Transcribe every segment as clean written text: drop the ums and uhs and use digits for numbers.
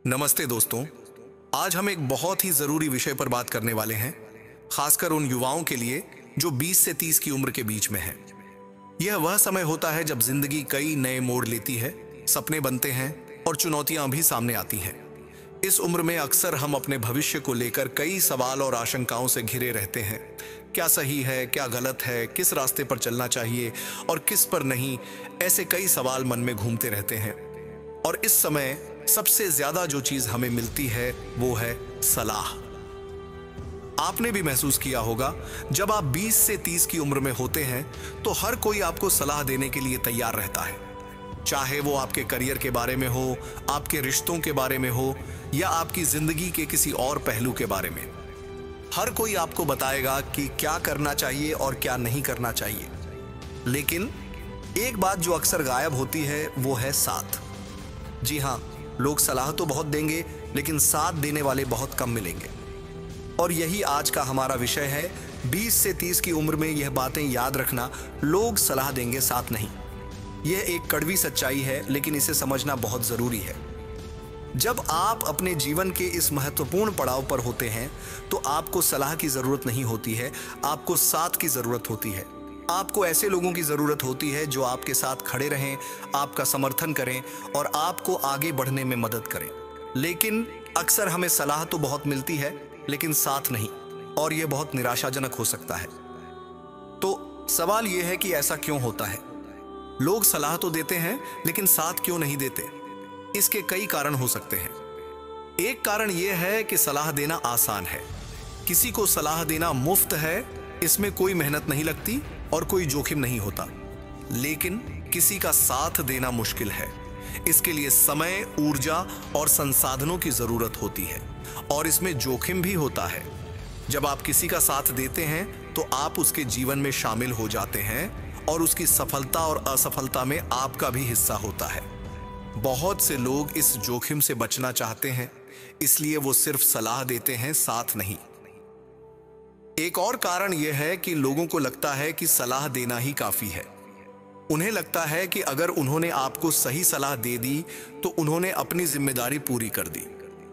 नमस्ते दोस्तों। आज हम एक बहुत ही ज़रूरी विषय पर बात करने वाले हैं, खासकर उन युवाओं के लिए जो 20 से 30 की उम्र के बीच में हैं। यह वह समय होता है जब जिंदगी कई नए मोड़ लेती है, सपने बनते हैं और चुनौतियां भी सामने आती हैं। इस उम्र में अक्सर हम अपने भविष्य को लेकर कई सवाल और आशंकाओं से घिरे रहते हैं। क्या सही है, क्या गलत है, किस रास्ते पर चलना चाहिए और किस पर नहीं, ऐसे कई सवाल मन में घूमते रहते हैं। और इस समय सबसे ज्यादा जो चीज हमें मिलती है वो है सलाह। आपने भी महसूस किया होगा, जब आप 20 से 30 की उम्र में होते हैं तो हर कोई आपको सलाह देने के लिए तैयार रहता है, चाहे वो आपके करियर के बारे में हो, आपके रिश्तों के बारे में हो या आपकी जिंदगी के किसी और पहलू के बारे में। हर कोई आपको बताएगा कि क्या करना चाहिए और क्या नहीं करना चाहिए। लेकिन एक बात जो अक्सर गायब होती है वो है साथ। जी हाँ, लोग सलाह तो बहुत देंगे लेकिन साथ देने वाले बहुत कम मिलेंगे। और यही आज का हमारा विषय है। 20 से 30 की उम्र में यह बातें याद रखना, लोग सलाह देंगे, साथ नहीं। यह एक कड़वी सच्चाई है, लेकिन इसे समझना बहुत जरूरी है। जब आप अपने जीवन के इस महत्वपूर्ण पड़ाव पर होते हैं तो आपको सलाह की जरूरत नहीं होती है, आपको साथ की जरूरत होती है। आपको ऐसे लोगों की जरूरत होती है जो आपके साथ खड़े रहें, आपका समर्थन करें और आपको आगे बढ़ने में मदद करें। लेकिन अक्सर हमें सलाह तो बहुत मिलती है लेकिन साथ नहीं, और यह बहुत निराशाजनक हो सकता है। तो सवाल यह है कि ऐसा क्यों होता है? लोग सलाह तो देते हैं लेकिन साथ क्यों नहीं देते? इसके कई कारण हो सकते हैं। एक कारण यह है कि सलाह देना आसान है। किसी को सलाह देना मुफ्त है, इसमें कोई मेहनत नहीं लगती और कोई जोखिम नहीं होता। लेकिन किसी का साथ देना मुश्किल है। इसके लिए समय, ऊर्जा और संसाधनों की जरूरत होती है और इसमें जोखिम भी होता है। जब आप किसी का साथ देते हैं तो आप उसके जीवन में शामिल हो जाते हैं और उसकी सफलता और असफलता में आपका भी हिस्सा होता है। बहुत से लोग इस जोखिम से बचना चाहते हैं, इसलिए वो सिर्फ सलाह देते हैं, साथ नहीं। एक और कारण यह है कि लोगों को लगता है कि सलाह देना ही काफी है। उन्हें लगता है कि अगर उन्होंने आपको सही सलाह दे दी तो उन्होंने अपनी जिम्मेदारी पूरी कर दी।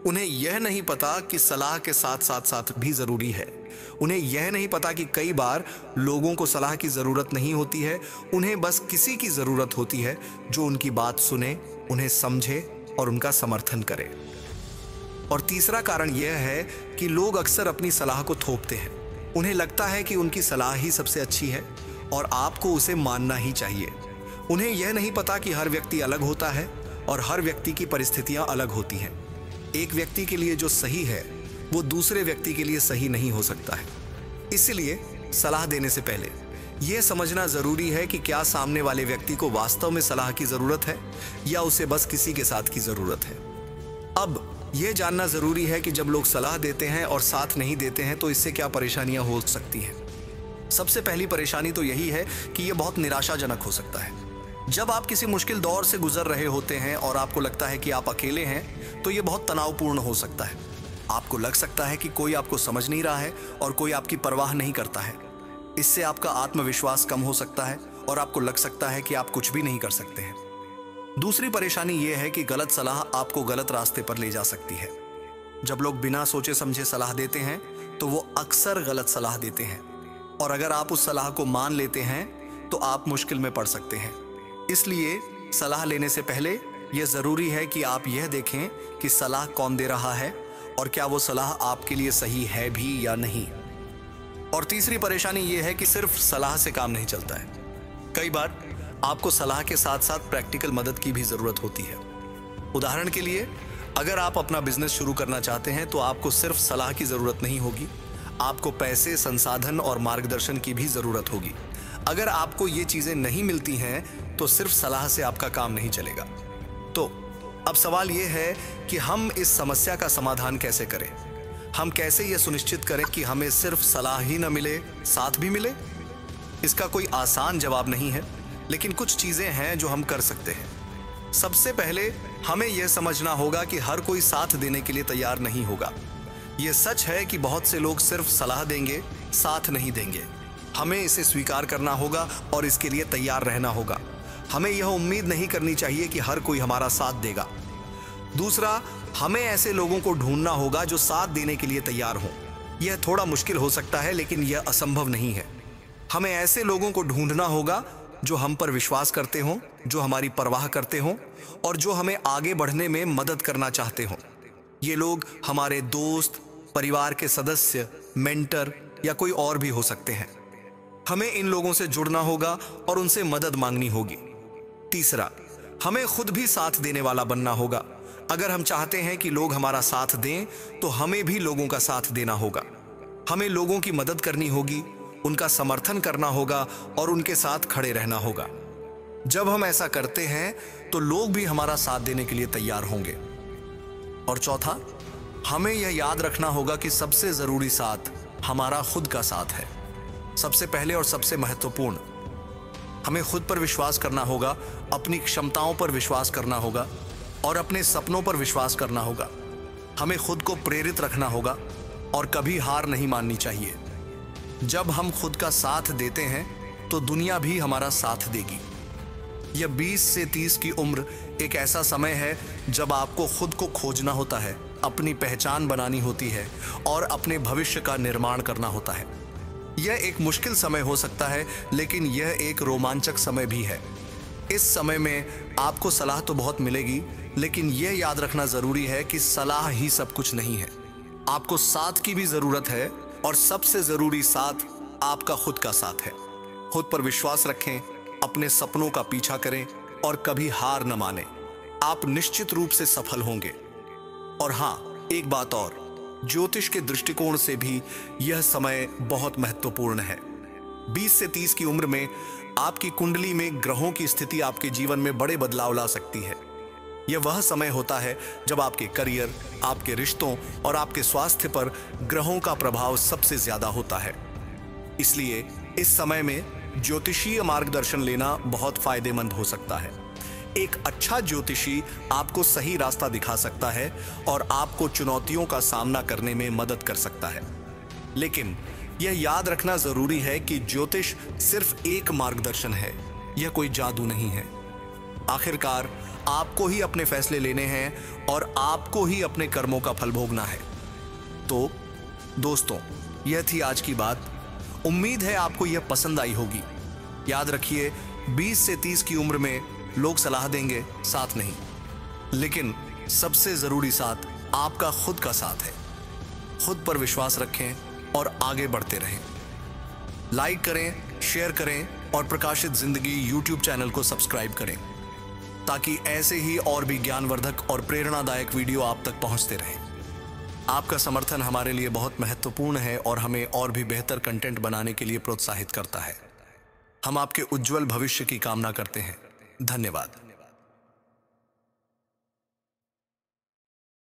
उन्हें यह नहीं पता कि सलाह के साथ साथ साथ भी जरूरी है। उन्हें यह नहीं पता कि कई बार लोगों को सलाह की जरूरत नहीं होती है, उन्हें बस किसी की जरूरत होती है जो उनकी बात सुने, उन्हें समझे और उनका समर्थन करे। और तीसरा कारण यह है कि लोग अक्सर अपनी सलाह को थोपते हैं। उन्हें लगता है कि उनकी सलाह ही सबसे अच्छी है और आपको उसे मानना ही चाहिए। उन्हें यह नहीं पता कि हर व्यक्ति अलग होता है और हर व्यक्ति की परिस्थितियां अलग होती हैं। एक व्यक्ति के लिए जो सही है वो दूसरे व्यक्ति के लिए सही नहीं हो सकता है। इसलिए सलाह देने से पहले यह समझना जरूरी है कि क्या सामने वाले व्यक्ति को वास्तव में सलाह की जरूरत है या उसे बस किसी के साथ की जरूरत है। अब यह जानना जरूरी है कि जब लोग सलाह देते हैं और साथ नहीं देते हैं तो इससे क्या परेशानियां हो सकती हैं। सबसे पहली परेशानी तो यही है कि यह बहुत निराशाजनक हो सकता है। जब आप किसी मुश्किल दौर से गुजर रहे होते हैं और आपको लगता है कि आप अकेले हैं, तो यह बहुत तनावपूर्ण हो सकता है। आपको लग सकता है कि कोई आपको समझ नहीं रहा है और कोई आपकी परवाह नहीं करता है। इससे आपका आत्मविश्वास कम हो सकता है और आपको लग सकता है कि आप कुछ भी नहीं कर सकते हैं। दूसरी परेशानी यह है कि गलत सलाह आपको गलत रास्ते पर ले जा सकती है। जब लोग बिना सोचे समझे सलाह देते हैं तो वो अक्सर गलत सलाह देते हैं, और अगर आप उस सलाह को मान लेते हैं तो आप मुश्किल में पड़ सकते हैं। इसलिए सलाह लेने से पहले यह जरूरी है कि आप यह देखें कि सलाह कौन दे रहा है और क्या वो सलाह आपके लिए सही है भी या नहीं। और तीसरी परेशानी यह है कि सिर्फ सलाह से काम नहीं चलता है। कई बार आपको सलाह के साथ साथ प्रैक्टिकल मदद की भी जरूरत होती है। उदाहरण के लिए, अगर आप अपना बिजनेस शुरू करना चाहते हैं तो आपको सिर्फ सलाह की जरूरत नहीं होगी, आपको पैसे, संसाधन और मार्गदर्शन की भी जरूरत होगी। अगर आपको ये चीजें नहीं मिलती हैं तो सिर्फ सलाह से आपका काम नहीं चलेगा। तो अब सवाल यह है कि हम इस समस्या का समाधान कैसे करें। हम कैसे यह सुनिश्चित करें कि हमें सिर्फ सलाह ही न मिले, साथ भी मिले। इसका कोई आसान जवाब नहीं है, लेकिन कुछ चीजें हैं जो हम कर सकते हैं। सबसे पहले हमें यह समझना होगा कि हर कोई साथ देने के लिए तैयार नहीं होगा। यह सच है कि बहुत से लोग सिर्फ सलाह देंगे, साथ नहीं देंगे। हमें इसे स्वीकार करना होगा और इसके लिए तैयार रहना होगा। हमें यह उम्मीद नहीं करनी चाहिए कि हर कोई हमारा साथ देगा। दूसरा, हमें ऐसे लोगों को ढूंढना होगा जो साथ देने के लिए तैयार हों। यह थोड़ा मुश्किल हो सकता है, लेकिन यह असंभव नहीं है। हमें ऐसे लोगों को ढूंढना होगा जो हम पर विश्वास करते हों, जो हमारी परवाह करते हों और जो हमें आगे बढ़ने में मदद करना चाहते हों। ये लोग हमारे दोस्त, परिवार के सदस्य, मेंटर या कोई और भी हो सकते हैं। हमें इन लोगों से जुड़ना होगा और उनसे मदद मांगनी होगी। तीसरा, हमें खुद भी साथ देने वाला बनना होगा। अगर हम चाहते हैं कि लोग हमारा साथ दें, तो हमें भी लोगों का साथ देना होगा। हमें लोगों की मदद करनी होगी, उनका समर्थन करना होगा और उनके साथ खड़े रहना होगा। जब हम ऐसा करते हैं तो लोग भी हमारा साथ देने के लिए तैयार होंगे। और चौथा, हमें यह याद रखना होगा कि सबसे जरूरी साथ हमारा खुद का साथ है। सबसे पहले और सबसे महत्वपूर्ण, हमें खुद पर विश्वास करना होगा, अपनी क्षमताओं पर विश्वास करना होगा और अपने सपनों पर विश्वास करना होगा। हमें खुद को प्रेरित रखना होगा और कभी हार नहीं माननी चाहिए। जब हम खुद का साथ देते हैं तो दुनिया भी हमारा साथ देगी। यह 20 से 30 की उम्र एक ऐसा समय है जब आपको खुद को खोजना होता है, अपनी पहचान बनानी होती है और अपने भविष्य का निर्माण करना होता है। यह एक मुश्किल समय हो सकता है, लेकिन यह एक रोमांचक समय भी है। इस समय में आपको सलाह तो बहुत मिलेगी, लेकिन यह याद रखना जरूरी है कि सलाह ही सब कुछ नहीं है। आपको साथ की भी जरूरत है और सबसे जरूरी साथ आपका खुद का साथ है। खुद पर विश्वास रखें, अपने सपनों का पीछा करें और कभी हार न मानें। आप निश्चित रूप से सफल होंगे। और हाँ, एक बात और, ज्योतिष के दृष्टिकोण से भी यह समय बहुत महत्वपूर्ण है। 20 से 30 की उम्र में आपकी कुंडली में ग्रहों की स्थिति आपके जीवन में बड़े बदलाव ला सकती है। यह वह समय होता है जब आपके करियर, आपके रिश्तों और आपके स्वास्थ्य पर ग्रहों का प्रभाव सबसे ज्यादा होता है। इसलिए इस समय में ज्योतिषीय मार्गदर्शन लेना बहुत फायदेमंद हो सकता है। एक अच्छा ज्योतिषी आपको सही रास्ता दिखा सकता है और आपको चुनौतियों का सामना करने में मदद कर सकता है। लेकिन यह याद रखना जरूरी है कि ज्योतिष सिर्फ एक मार्गदर्शन है, यह कोई जादू नहीं है। आखिरकार आपको ही अपने फैसले लेने हैं और आपको ही अपने कर्मों का फल भोगना है। तो दोस्तों, यह थी आज की बात। उम्मीद है आपको यह पसंद आई होगी। याद रखिए, 20 से 30 की उम्र में लोग सलाह देंगे, साथ नहीं। लेकिन सबसे जरूरी साथ आपका खुद का साथ है। खुद पर विश्वास रखें और आगे बढ़ते रहें। लाइक करें, शेयर करें और प्रकाशित जिंदगी YouTube चैनल को सब्सक्राइब करें, ताकि ऐसे ही और भी ज्ञानवर्धक और प्रेरणादायक वीडियो आप तक पहुंचते रहें। आपका समर्थन हमारे लिए बहुत महत्वपूर्ण है और हमें और भी बेहतर कंटेंट बनाने के लिए प्रोत्साहित करता है। हम आपके उज्जवल भविष्य की कामना करते हैं। धन्यवाद।